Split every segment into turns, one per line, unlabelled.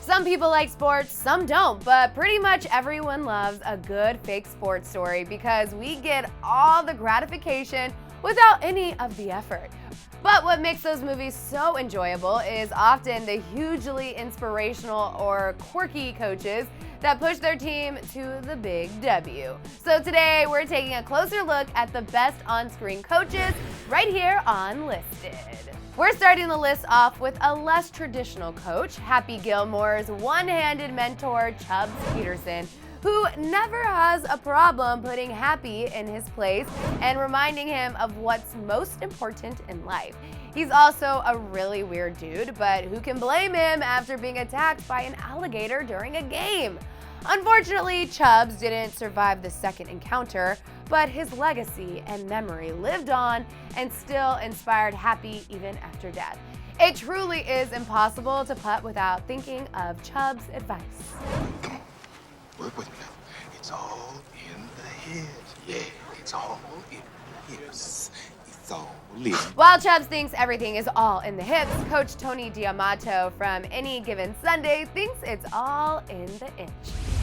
Some people like sports, some don't, but pretty much everyone loves a good fake sports story because we get all the gratification without any of the effort. But what makes those movies so enjoyable is often the hugely inspirational or quirky coaches that push their team to the big W. So today we're taking a closer look at the best on-screen coaches right here on Listed. We're starting the list off with a less traditional coach, Happy Gilmore's one-handed mentor, Chubbs Peterson, who never has a problem putting Happy in his place and reminding him of what's most important in life. He's also a really weird dude, but who can blame him after being attacked by an alligator during a game? Unfortunately, Chubbs didn't survive the second encounter, but his legacy and memory lived on and still inspired Happy even after death. It truly is impossible to putt without thinking of Chubbs' advice.
Come on, work with me now. It's all in the head. Yeah, it's all in the hips. It's all in.
While Chubbs thinks everything is all in the hips, Coach Tony D'Amato from Any Given Sunday thinks it's all in the inch.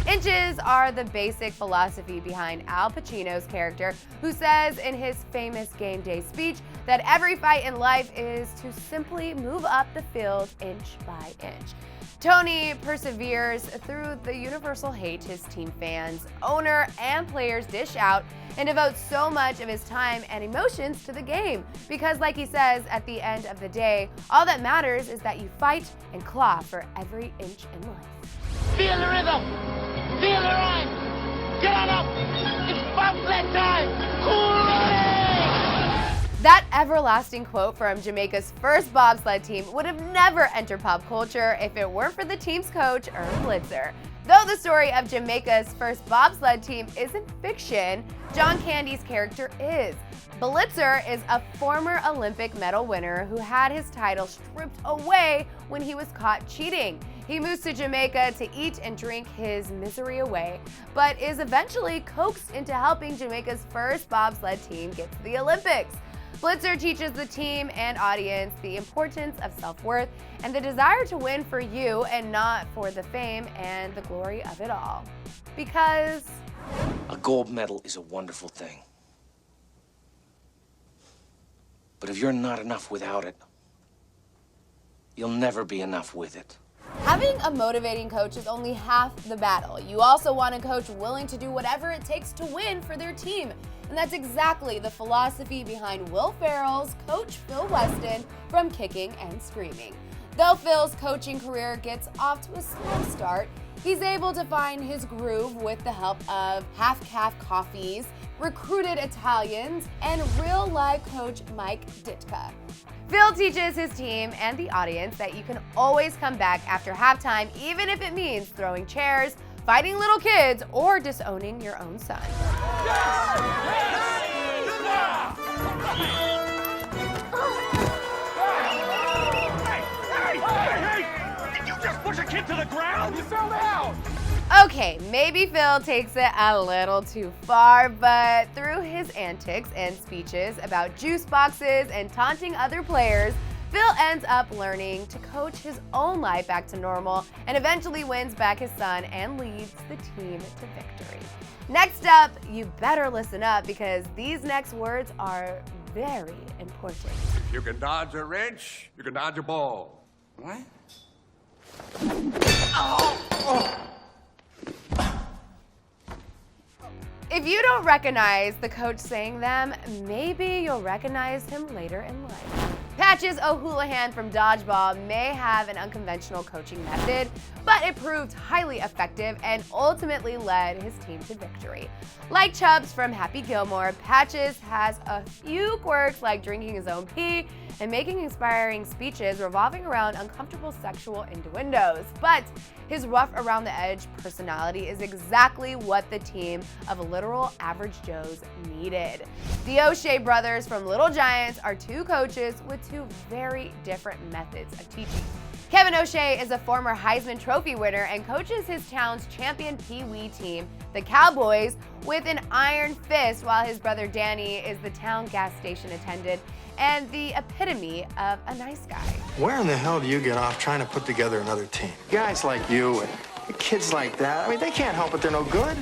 Inches are the basic philosophy behind Al Pacino's character, who says in his famous game day speech that every fight in life is to simply move up the field inch by inch. Tony perseveres through the universal hate his team fans, owner, and players dish out and devotes so much of his time and emotions to the game. Because like he says, at the end of the day, all that matters is that you fight and claw for every inch in life.
Feel the rhythm! Feel the rhyme! Get on up! It's bobsled time! Hooray!
That everlasting quote from Jamaica's first bobsled team would have never entered pop culture if it weren't for the team's coach, Blitzer. Though the story of Jamaica's first bobsled team isn't fiction, John Candy's character is. Blitzer is a former Olympic medal winner who had his title stripped away when he was caught cheating. He moves to Jamaica to eat and drink his misery away, but is eventually coaxed into helping Jamaica's first bobsled team get to the Olympics. Blitzer teaches the team and audience the importance of self-worth and the desire to win for you and not for the fame and the glory of it all. Because
a gold medal is a wonderful thing. But if you're not enough without it, you'll never be enough with it.
having a motivating coach is only half the battle. You also want a coach willing to do whatever it takes to win for their team. And that's exactly the philosophy behind Will Ferrell's coach Phil Weston from Kicking and Screaming. Though Phil's coaching career gets off to a slow start, he's able to find his groove with the help of half-calf coffees, recruited Italians, and real-life coach Mike Ditka. Phil teaches his team and the audience that you can always come back after halftime, even if it means throwing chairs, fighting little kids, or disowning your own son.
Did you just push a kid to the ground? You fell down!
Okay, maybe Phil takes it a little too far, but through his antics and speeches about juice boxes and taunting other players, Phil ends up learning to coach his own life back to normal and eventually wins back his son and leads the team to victory. Next up, you better listen up because these next words are very important.
You can dodge a wrench, you can dodge a ball.
What?
If you don't recognize the coach saying them, maybe you'll recognize him later in life. Patches O'Houlihan from Dodgeball may have an unconventional coaching method, but it proved highly effective and ultimately led his team to victory. Like Chubbs from Happy Gilmore, Patches has a few quirks like drinking his own pee and making inspiring speeches revolving around uncomfortable sexual innuendos. But his rough around the edge personality is exactly what the team of literal average Joes needed. The OShea Brothers from Little Giants are two coaches with two very different methods of teaching. Kevin OShea is a former Heisman Trophy winner and coaches his town's champion Pee Wee team, the Cowboys, with an iron fist, while his brother Danny is the town gas station attendant and the epitome of a nice guy.
Where in the hell do you get off trying to put together another team? Guys like you and kids like that, I mean, they can't help it, they're no good.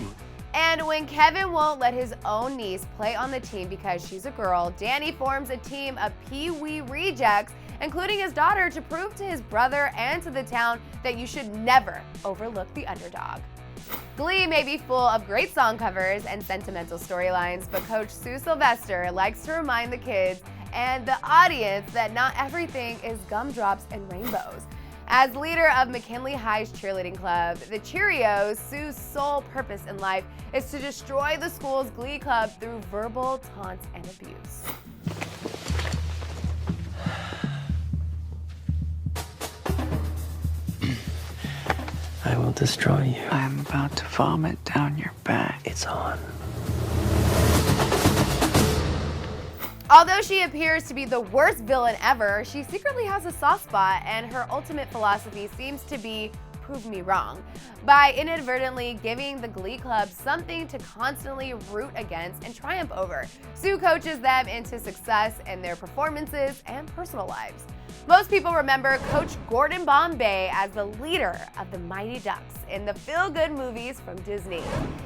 And when Kevin won't let his own niece play on the team because she's a girl, Danny forms a team of Pee Wee rejects, including his daughter, to prove to his brother and to the town that you should never overlook the underdog. Glee may be full of great song covers and sentimental storylines, but Coach Sue Sylvester likes to remind the kids and the audience that not everything is gumdrops and rainbows. As leader of McKinley High's cheerleading club, the Cheerios, Sue's sole purpose in life is to destroy the school's Glee club through verbal taunts and abuse.
I will destroy you.
I'm about to vomit down your back.
It's on.
Although she appears to be the worst villain ever, she secretly has a soft spot, and her ultimate philosophy seems to be prove me wrong, by inadvertently giving the Glee Club something to constantly root against and triumph over. Sue coaches them into success in their performances and personal lives. Most people remember Coach Gordon Bombay as the leader of the Mighty Ducks in the feel-good movies from Disney.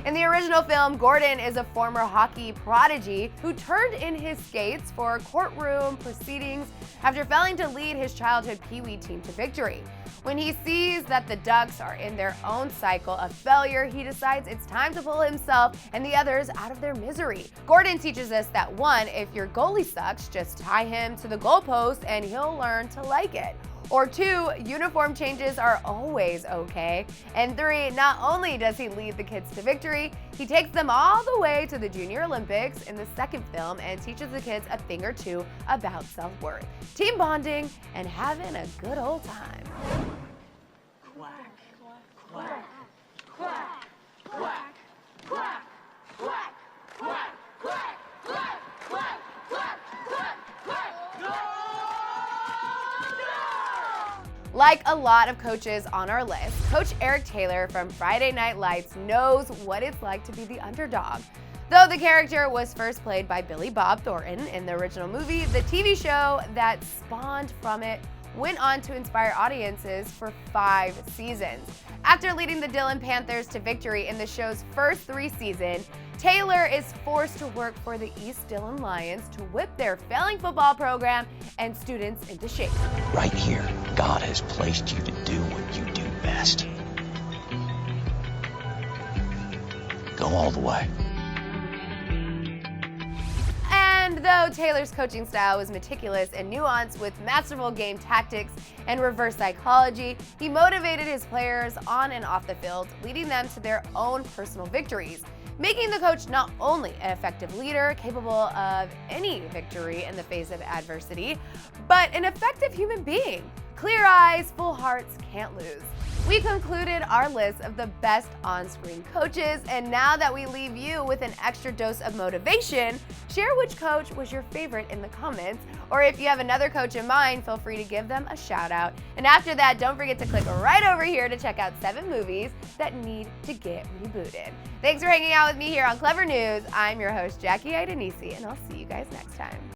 In the original film, Gordon is a former hockey prodigy who turned in his skates for courtroom proceedings after failing to lead his childhood Pee Wee team to victory. When he sees that the Ducks are in their own cycle of failure, he decides it's time to pull himself and the others out of their misery. Gordon teaches us that 1, if your goalie sucks, just tie him to the goalpost and he'll learn to like it. Or 2, uniform changes are always okay. And 3, not only does he lead the kids to victory, he takes them all the way to the Junior Olympics in the second film and teaches the kids a thing or two about self-worth, team bonding, and having a good old time.
Quack, quack, quack, quack, quack, quack, quack, quack, quack, quack, quack, quack, quack, no!
Like a lot of coaches on our list, Coach Eric Taylor from Friday Night Lights knows what it's like to be the underdog. Though the character was first played by Billy Bob Thornton in the original movie, the TV show that spawned from it went on to inspire audiences for 5 seasons. After leading the Dillon Panthers to victory in the show's first 3 seasons, Taylor is forced to work for the East Dillon Lions to whip their failing football program and students into shape.
Right here, God has placed you to do what you do best. Go all the way.
And though Taylor's coaching style was meticulous and nuanced with masterful game tactics and reverse psychology, he motivated his players on and off the field, leading them to their own personal victories, making the coach not only an effective leader capable of any victory in the face of adversity, but an effective human being. Clear eyes, full hearts, can't lose. We concluded our list of the best on-screen coaches, and now that we leave you with an extra dose of motivation, share which coach was your favorite in the comments, or if you have another coach in mind, feel free to give them a shout out. And after that, don't forget to click right over here to check out 7 movies that need to get rebooted. Thanks for hanging out with me here on Clevver News. I'm your host, Jackie Idenisi, and I'll see you guys next time.